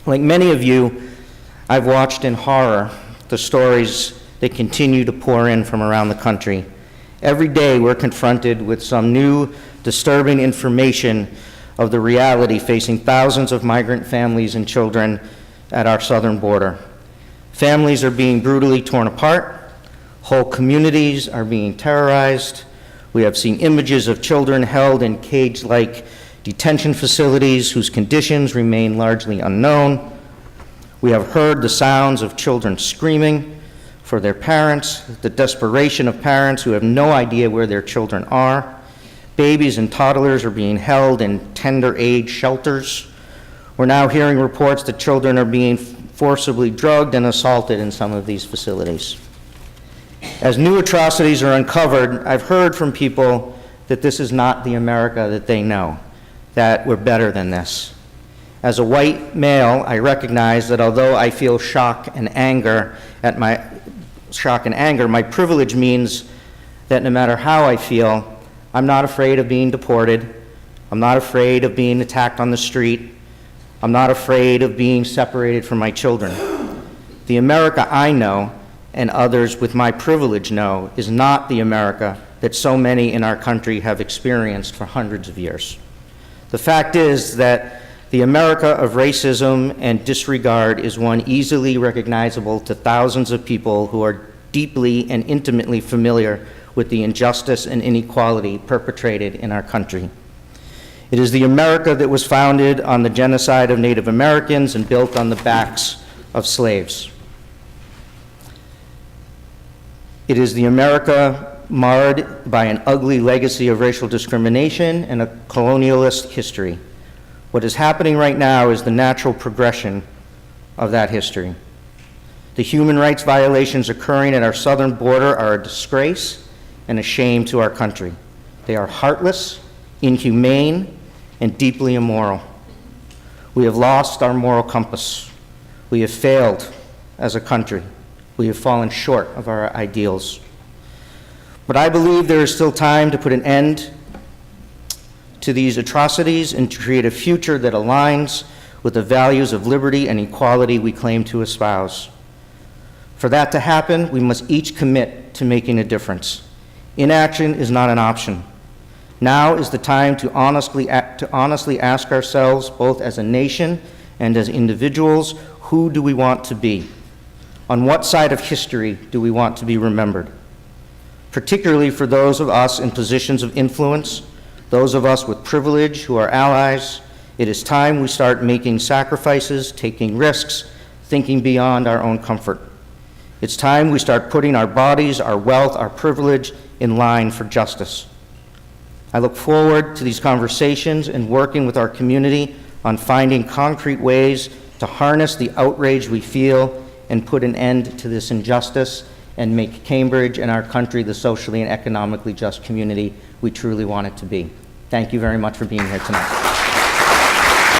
Like many of you, I've watched in horror the stories that continue to pour in from around the country. Every day we're confronted with some new disturbing information of the reality facing thousands of migrant families and children at our southern border. Families are being brutally torn apart. Whole communities are being terrorized. We have seen images of children held in cage-like detention facilities whose conditions remain largely unknown. We have heard the sounds of children screaming for their parents, the desperation of parents who have no idea where their children are. Babies and toddlers are being held in tender age shelters. We're now hearing reports that children are being forcibly drugged and assaulted in some of these facilities. As new atrocities are uncovered, I've heard from people that this is not the America that they know, that we're better than this. As a white male, I recognize that although I feel shock and anger, my privilege means that no matter how I feel, I'm not afraid of being deported. I'm not afraid of being attacked on the street. I'm not afraid of being separated from my children. The America I know and others with my privilege know is not the America that so many in our country have experienced for hundreds of years. The fact is that the America of racism and disregard is one easily recognizable to thousands of people who are deeply and intimately familiar with the injustice and inequality perpetrated in our country. It is the America that was founded on the genocide of Native Americans and built on the backs of slaves. It is the America marred by an ugly legacy of racial discrimination and a colonialist history. What is happening right now is the natural progression of that history. The human rights violations occurring at our southern border are a disgrace and a shame to our country. They are heartless, inhumane, and deeply immoral. We have lost our moral compass. We have failed as a country. We have fallen short of our ideals. But I believe there is still time to put an end to these atrocities and to create a future that aligns with the values of liberty and equality we claim to espouse. For that to happen, we must each commit to making a difference. Inaction is not an option. Now is the time to honestly ask ourselves, both as a nation and as individuals, who do we want to be? On what side of history do we want to be remembered? Particularly for those of us in positions of influence, those of us with privilege who are allies, it is time we start making sacrifices, taking risks, thinking beyond our own comfort. It's time we start putting our bodies, our wealth, our privilege in line for justice. I look forward to these conversations and working with our community on finding concrete ways to harness the outrage we feel and put an end to this injustice and make Cambridge and our country the socially and economically just community we truly want it to be. Thank you very much for being here tonight.